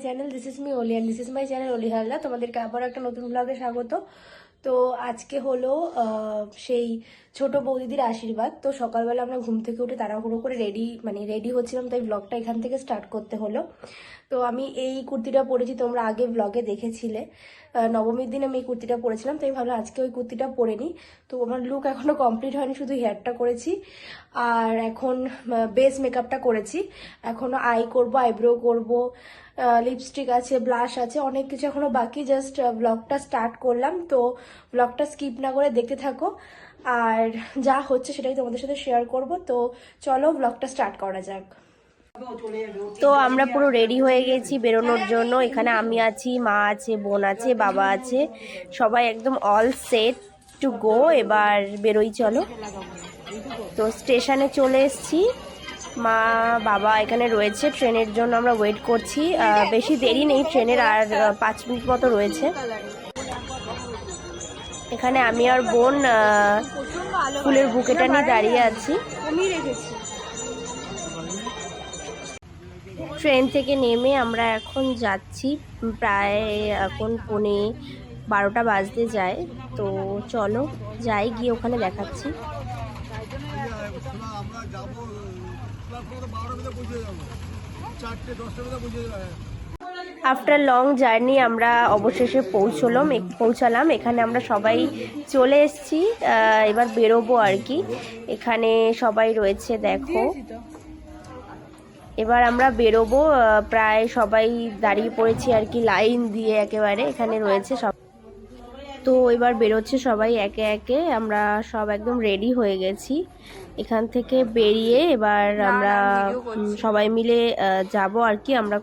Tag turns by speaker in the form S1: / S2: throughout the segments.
S1: Channel, this is me ওলি and this is my channel ওলি হালদার। তোমাদেরকে আবার একটা নতুন ব্লগে স্বাগত। তো আজকে হলো সেই ছোট বৌদিদির আশীর্বাদ। তো সকালবেলা আমরা ঘুম থেকে উঠে তাড়াহুড়ো করে রেডি হচ্ছিলাম, তাই ব্লগটা এখান থেকে স্টার্ট করতে হলো। তো আমি এই কুর্তিটা পরেছি, তোমরা আগে ব্লগে দেখেছিলে। নবমীর দিন আমি এই কুর্তিটা পরেছিলাম, তাই ভাবলাম আজকে ওই কুর্তিটা পরে নিই। তো আমার লুক এখনো কমপ্লিট হয়নি, শুধু হেয়ারটা করেছি আর এখন বেস মেকআপটা করেছি। এখনো আই করব, আইব্রো করব, লিপস্টিক আছে, ব্লাশ আছে, অনেক কিছু এখনো বাকি। জাস্ট ব্লগটা স্টার্ট করলাম, তো ব্লগটা স্কিপ না করে দেখতে থাকো। আর যা হচ্ছে সেটাই তোমাদের সাথে শেয়ার করব। তো চলো ব্লগটা স্টার্ট করা যাক। তো আমরা পুরো রেডি হয়ে গেছি বেরোনোর জন্য। এখানে আমি আছি, মা আছে, বোন আছে, বাবা আছে, সবাই একদম অল সেট টু গো। এবার বেরোই চলো। তো স্টেশনে চলে এসেছি, মা বাবা এখানে রয়েছে, ট্রেনের জন্য আমরা ওয়েট করছি। বেশি দেরি নেই ট্রেনের, আর 5 মিনিট মতো রয়েছে। এখানে আমি আর বোন ফুলের বুকেটা নিয়ে দাঁড়িয়ে আছি। ট্রেন থেকে নেমে আমরা এখন যাচ্ছি, প্রায় এখন 12টা বাজতে যায়। তো চলো যাই, গিয়ে ওখানে দেখাচ্ছি। আফটার লং জার্নি আমরা অবশেষে পৌঁছালাম। এখানে আমরা সবাই চলে এসেছি, এবার বেরোবো আর কি। এখানে সবাই রয়েছে, দেখো। এবার আমরা বেরোবো, প্রায় সবাই দাঁড়িয়ে পড়েছি আর কি, লাইন দিয়ে একেবারে এখানে রয়েছে সব। তো এবার বেরোচ্ছে সবাই একে একে, আমরা সব একদম রেডি হয়ে গেছি। এখান থেকে বেরিয়ে এবার আমরা সবাই মিলে যাব আর কি। আমরা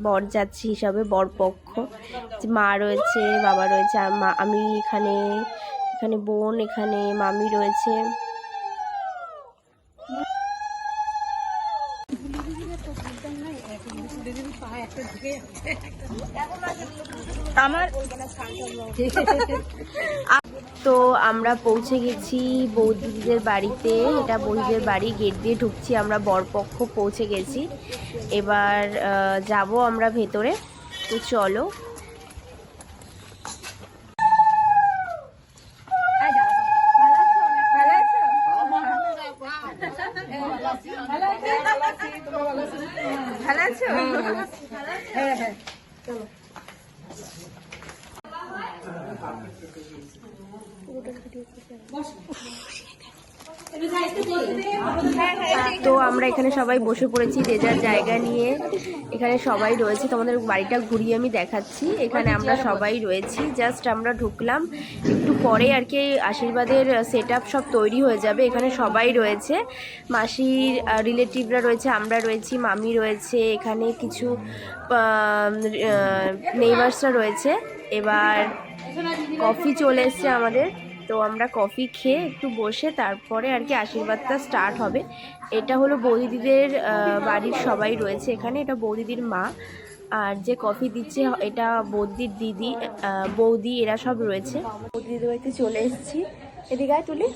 S1: বর যাচ্ছি হিসাবে, বরপক্ষ, মা রয়েছে, বাবা রয়েছে, আমি এখানে বোন, এখানে মামি রয়েছে। তো আমরা পৌঁছে গেছি বৌদিদের বাড়িতে। এটা বৌদিদের বাড়ি, গেট দিয়ে ঢুকছি আমরা, বরপক্ষ পৌঁছে গেছি। এবার যাব আমরা ভেতরে। তো চলো। ভালো আছো? হ্যাঁ হ্যাঁ, চলো। তো আমরা এখানে সবাই বসে পড়েছি যে যার জায়গা নিয়ে। এখানে সবাই রয়েছে, তোমাদের বাড়িটা ঘুরিয়ে আমি দেখাচ্ছি। এখানে আমরা সবাই রয়েছি, জাস্ট আমরা ঢুকলাম, একটু পরে আর কি আশীর্বাদের সেট আপ সব তৈরি হয়ে যাবে। এখানে সবাই রয়েছে, মাসির রিলেটিভরা রয়েছে, আমরা রয়েছি, মামি রয়েছে, এখানে কিছু নেইবার্সরা রয়েছে। এবার কফি চলে এসছে আমাদের, তো আমরা কফি খেয়ে একটু বসে তারপরে আর কি আশীর্বাদটা স্টার্ট হবে। এটা হলো বৌদিদিদের বাড়ির সবাই রয়েছে এখানে, এটা বৌদিদির মা, আর যে কফি দিচ্ছে এটা বৌদির দিদি, বৌদি, এরা সব রয়েছে। বৌদিদিদের বাড়িতে চলে এসেছি, এদিকে আয় তুলি,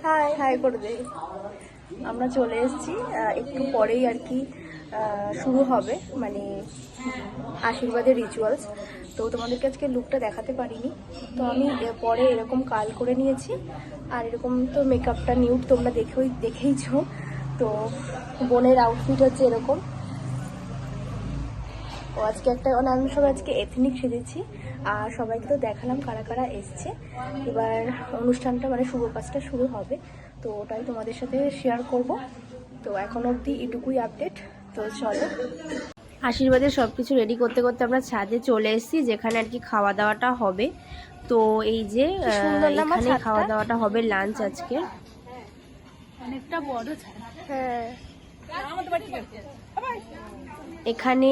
S1: হাই হাই করে দে। আমরা চলে এসেছি, একটু পরেই আর কি শুরু হবে মানে আশীর্বাদের রিচুয়ালস। তো তোমাদেরকে আজকে লুকটা দেখাতে পারিনি, তো আমি পরে এরকম কাল করে নিয়েছি। আর এরকম তো মেকআপটা নিউড তোমরা দেখেইছো। তো বোনের আউটফিট হচ্ছে এরকম। ও আজকে আমি সবাই আজকে এথনিক সেজেছি, আর সবাইকে তো দেখালাম কারা কারা এসছে। এবার অনুষ্ঠানটা মানে শুভ কাজটা শুরু হবে, তো ওটাই তোমাদের সাথে শেয়ার করব। তো এখন অবধি এটুকুই আপডেট। তো চলো। আশীর্বাদের সব কিছু রেডি করতে করতে আমরা ছাদে চলে এসেছি, যেখানে আর কি খাওয়া দাওয়াটা হবে। তো এই যে এখানে খাওয়া দাওয়াটা হবে, লাঞ্চ আজকে। অনেকটা বড় ছাদ। হ্যাঁ, এখানে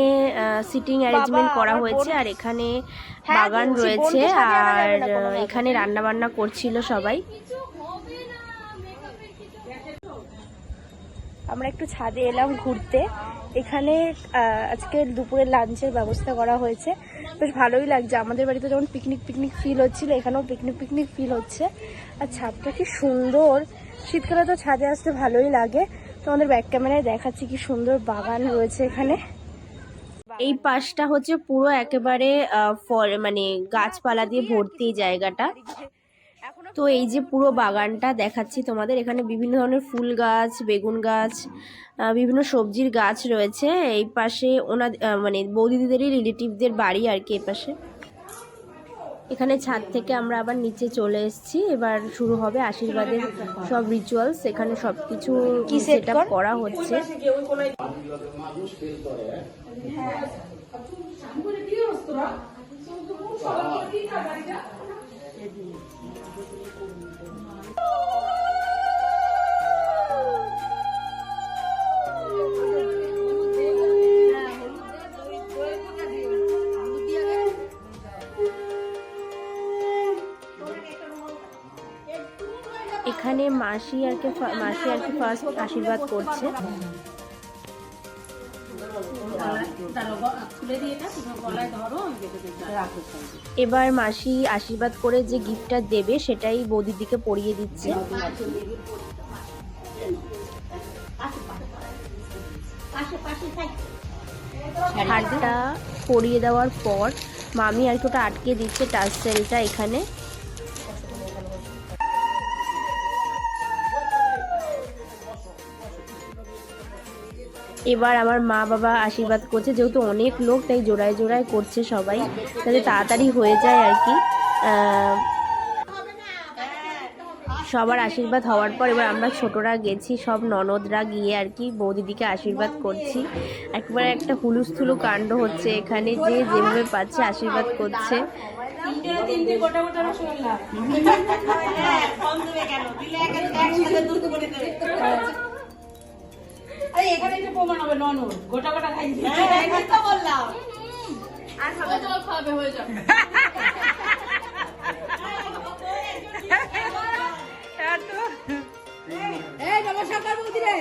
S1: সিটিং অ্যারেঞ্জমেন্ট করা হয়েছে, আর এখানে বাগান রয়েছে, আর এখানে রান্না বান্না করছিল সবাই। আমরা একটু ছাদে এলাম ঘুরতে। এখানে আজকে দুপুরের লাঞ্চের ব্যবস্থা করা হয়েছে, বেশ ভালোই লাগছে। আমাদের বাড়িতে যেমন পিকনিক ফিল হচ্ছিল, এখানেও পিকনিক ফিল হচ্ছে। আর ছাদটা কি সুন্দর, শীতকালে তো ছাদে আসতে ভালোই লাগে। তোমাদের ব্যাক ক্যামেরায় দেখাচ্ছি কি সুন্দর বাগান রয়েছে এখানে। এই পাশটা হচ্ছে পুরো একেবারে ফল মানে গাছপালা দিয়ে ভর্তি এই জায়গাটা। তো এই যে পুরো বাগানটা দেখাচ্ছি তোমাদের, এখানে বিভিন্ন ধরনের ফুল গাছ, বেগুন গাছ, বিভিন্ন সবজির গাছ রয়েছে। এই পাশে মানে বৌদিদিদেরই রিলেটিভদের বাড়ি আর কি এই পাশে। এখানে ছাদ থেকে আমরা আবার নিচে চলে এসেছি। এবার শুরু হবে আশীর্বাদের সব রিচুয়ালস। এখানে সব কিছু সেটআপ করা হচ্ছে। এখানে মাসি আর কি ফার্স্ট আশীর্বাদ করছে। এবার মাসি আশীর্বাদ করে যে গিফটটা দেবে সেটাই বৌদির দিকে পরিয়ে দিচ্ছে। হারটা পরিয়ে দেওয়ার পর মামি আর কি ওটা আটকে দিচ্ছে টাসেলটা এখানে। এবার আমার মা বাবা আশীর্বাদ করছে, যেহেতু অনেক লোক তাই জোড়ায় জোড়ায় করছে সবাই, যাতে তাড়াতাড়ি হয়ে যায় আর কি। সবার আশীর্বাদ হওয়ার পর এবার আমরা ছোটরা গেছি, সব ননদরা গিয়ে আর কি বৌদিদিকে আশীর্বাদ করছি। একবারে একটা হুলুস্থুলু কাণ্ড হচ্ছে এখানে, যে যেভাবে পাচ্ছে আশীর্বাদ করছে।
S2: এখানে প্রমাণ হবে ননদ গোটা গোটা খাই বললাম আর খাবে হয়ে যাবে। এই নমস্কার বৌদি রে,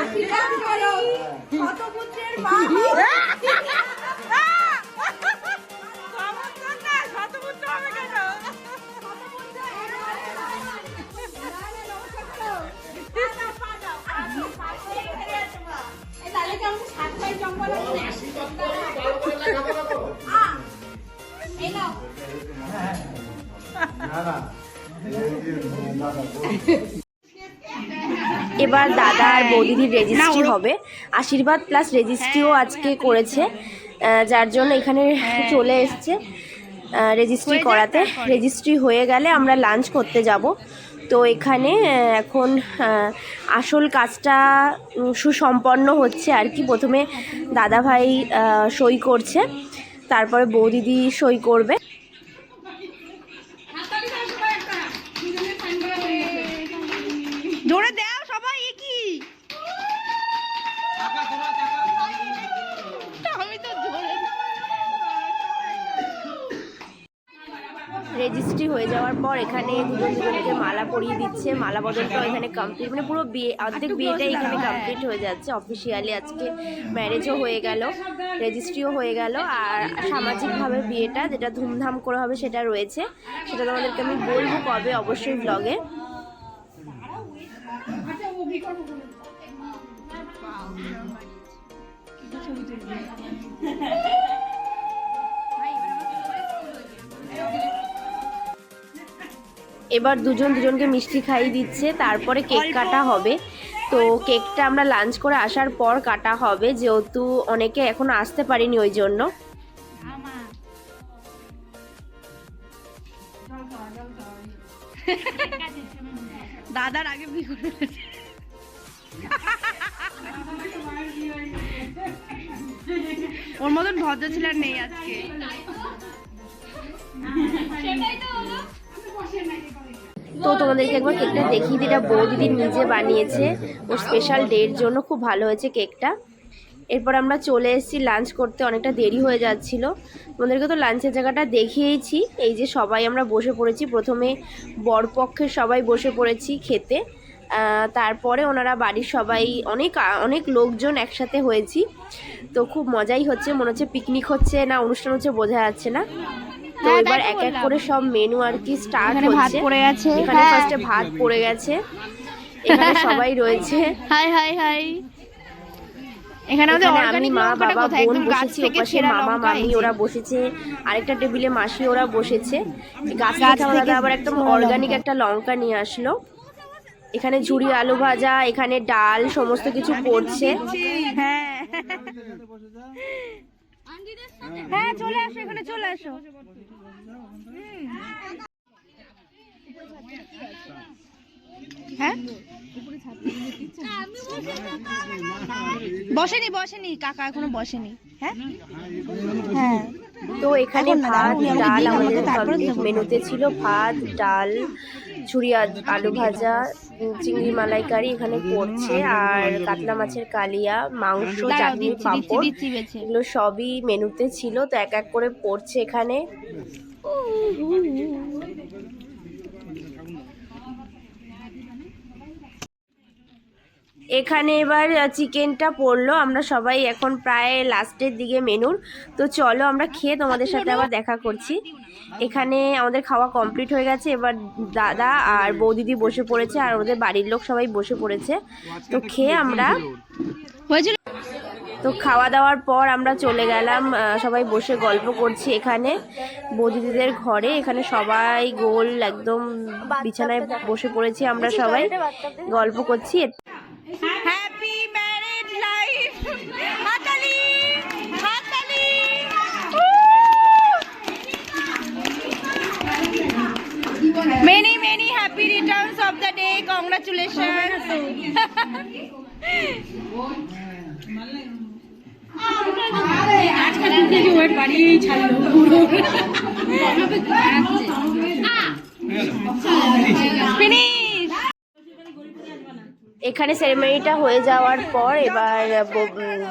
S2: আশীর্বাদ করো কত পুত্রের মা
S1: এবার দাদা আর বৌদিদির রেজিস্ট্রি হবে, আশীর্বাদ প্লাস রেজিস্ট্রিও আজকে করেছে, যার জন্য এখানে চলে এসছে রেজিস্ট্রি করাতে। রেজিস্ট্রি হয়ে গেলে আমরা লাঞ্চ করতে যাব। তো এখানে এখন আসল কাজটা সুসম্পন্ন হচ্ছে আর কি। প্রথমে দাদাভাই সই করছে, তারপরে বৌদিদি সই করবে।
S2: জোরে দাও সবাই, কি আমি তো
S1: রেজিস্ট্রি হয়ে যাওয়ার পর এখানে দুজনকে মালা পরিয়ে দিচ্ছে। মালা বদলটাও এখানে কমপ্লিট, মানে পুরো বিয়ে অর্ধেক বিয়েটাই এখানে কমপ্লিট হয়ে যাচ্ছে। অফিসিয়ালি আজকে ম্যারেজও হয়ে গেল, রেজিস্ট্রিও হয়ে গেল, আর সামাজিকভাবে বিয়েটা যেটা ধুমধাম করে হবে সেটা রয়েছে। সেটা তোমাদেরকে আমি বলবো কবে, অবশ্যই ব্লগে। এবার দুজনকে মিষ্টি খাইয়ে দিচ্ছে, তারপরে কেক কাটা হবে। তো কেকটা আমরা লাঞ্চ করে আসার পর কাটা হবে, যেহেতু অনেকে এখনো আসতে পারেনি ওই জন্য।
S2: দাদার আগে ওর মতন ভদ্র ছিলার নেই আজকে।
S1: তো তোমাদেরকে একবার কেকটা দেখিয়ে দিই, এটা বৌদিদি নিজে বানিয়েছে ওর স্পেশাল ডের জন্য। খুব ভালো হয়েছে কেকটা। এরপর আমরা চলে এসেছি লাঞ্চ করতে, অনেকটা দেরি হয়ে যাচ্ছিল। তোমাদেরকে তো লাঞ্চের জায়গাটা দেখিয়েছি। এই যে সবাই আমরা বসে পড়েছি, প্রথমে বরপক্ষের সবাই বসে পড়েছি খেতে, তারপরে ওনারা বাড়ির সবাই অনেক লোকজন একসাথে হয়েছি। তো খুব মজাই হচ্ছে, মনে হচ্ছে পিকনিক হচ্ছে না অনুষ্ঠান হচ্ছে বোঝা যাচ্ছে না। তো এবার এক এক করে সব মেনু আর কি স্টার্ট হচ্ছে। এখানে ফার্স্টে ভাত পড়ে গেছে, এখানে সবাই রয়েছে।
S2: High high high.
S1: এখানে আমাদের
S3: এখানে আমি
S1: অর্গানিক
S3: মা
S1: লঙ্কাটা
S3: বাবা
S1: কোথায়?
S3: বোন
S1: একদম গাছ
S3: বসেছি,
S1: থেকে
S3: ওপাশে
S1: ছেঁড়া
S3: মামা
S1: লঙ্কা।
S3: মামি
S1: এই যে।
S3: ওরা বসেছে, আরেকটা টেবিলে মাসি ওরা বসেছে। গাছ
S1: গাছ
S3: থেকে আমার
S1: থেকে
S3: দাদা আবার একদম
S1: ছেঁড়া
S3: অর্গানিক
S1: লঙ্কা।
S3: একটা লঙ্কা নিয়ে আসলো। এখানে ঝুরি আলু ভাজা, এখানে ডাল, সমস্ত কিছু পড়ছে।
S1: হ্যাঁ হ্যাঁ, চলে আসো, এখানে চলে আসো। হ্যাঁ বসেনি বসেনি কাকা, এখনো বসেনি। হ্যাঁ হ্যাঁ,
S3: তো এখানে
S1: এখন না,
S3: ভাত
S1: উনি আমাকে
S3: ডাল
S1: দিন,
S3: আমাদের
S1: আমাকে তারপরে
S3: কমপ্লিট
S1: দেবো।
S3: মেনুতে ছিল। ভাত ডাল, ঝুরি আলু ভাজা, চিংড়ি মালাইকারি এখানে পড়ছে, আর কাতলা মাছের কালিয়া, মাংস,
S1: দাঁড়াও,
S3: চাটনি,
S1: দিচ্ছি দিচ্ছি
S3: পাঁপড়,
S1: দিচ্ছি বেছে।
S3: এগুলো সবই মেনুতে ছিল। তো এক এক করে পড়ছে এখানে। এখানে এবার চিকেনটা পড়লো। আমরা সবাই এখন প্রায় লাস্টের দিকে মেনুর। তো চলো আমরা খেয়ে তোমাদের সাথে আবার দেখা করছি। এখানে আমাদের খাওয়া কমপ্লিট হয়ে গেছে। এবার দাদা আর বৌদিদি বসে পড়েছে, আর ওদের বাড়ির লোক সবাই বসে পড়েছে। তো খেয়ে আমরা
S1: হয়েছিল।
S3: তো খাওয়া দাওয়ার পর আমরা চলে গেলাম, সবাই বসে গল্প করছি এখানে বৌদিদিদের ঘরে। এখানে সবাই গোল একদম বিছানায় বসে পড়েছি, আমরা সবাই গল্প করছি।
S1: Happy married life. হাততালি হাততালি। Many many happy Returns of the day, congratulations.
S2: আজকাল থেকে ওয়েট বাড়িয়েই ছাড়লো পুরো।
S1: ফিনিশ।
S3: এখানে সেরেমনিটা হয়ে যাওয়ার পর এবার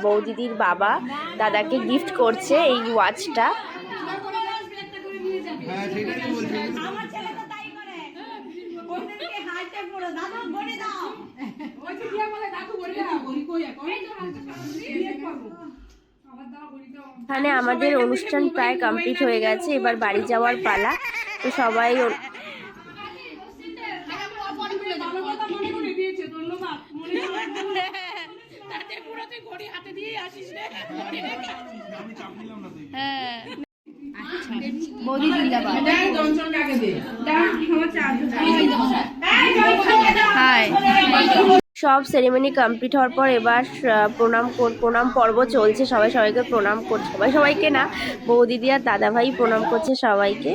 S3: বৌদিদির বাবা দাদাকে গিফট করছে এই ওয়াচটা। এখানে আমাদের অনুষ্ঠান প্রায় কমপ্লিট হয়ে গেছে, এবার বাড়ি যাওয়ার পালা। তো সবাই
S1: হ্যাঁ বৌদি জিন্দাবাদ। হাই।
S3: সব সেরেমনি কমপ্লিট হওয়ার পর এবার প্রণাম পর্ব চলছে। সবাই সবাইকে প্রণাম করছে, সবাই সবাইকে না, বৌদিদি আর দাদাভাই প্রণাম করছে সবাইকে।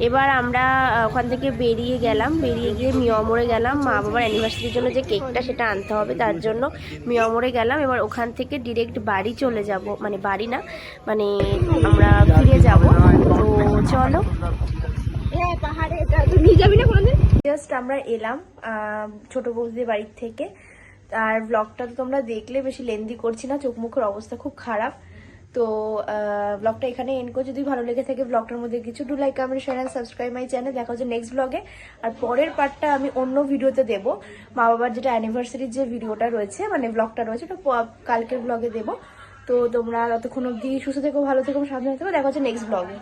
S3: এবার আমরা ওখান থেকে বেরিয়ে গিয়ে মিয়ামরে গেলাম। মা বাবার অ্যানিভার্সারির জন্য যে কেকটা সেটা আনতে হবে, তার জন্য মিয়ামরে গেলাম। এবার ওখান থেকে ডিরেক্ট বাড়ি চলে যাব, মানে বাড়ি না, মানে আমরা ফিরে যাব। তো চলো। জাস্ট আমরা এলাম ছোট বৌদিদের বাড়ির থেকে। আর ব্লগটা তো তোমরা দেখলে, বেশি লেন্দি করছি না, চোখ মুখের অবস্থা খুব খারাপ। তো ব্লগটা এখানে এন্ড করে, যদি ভালো লেগে থাকে ব্লগটার মধ্যে কিছু, do like comment share and subscribe my channel. দেখা হচ্ছে নেক্সট ব্লগে। আর পরের পার্টটা আমি অন্য ভিডিওতে দেব। মা বাবার যেটা অ্যানিভার্সারির যে ভিডিওটা রয়েছে, মানে ব্লগটা রয়েছে, ওটা কালকের ব্লগে দেবো। তো তোমরা ততক্ষণ অবধি সুস্থ থেকো, ভালো থেকো, সাবধানে থেকো। দেখা হচ্ছে নেক্সট ব্লগে।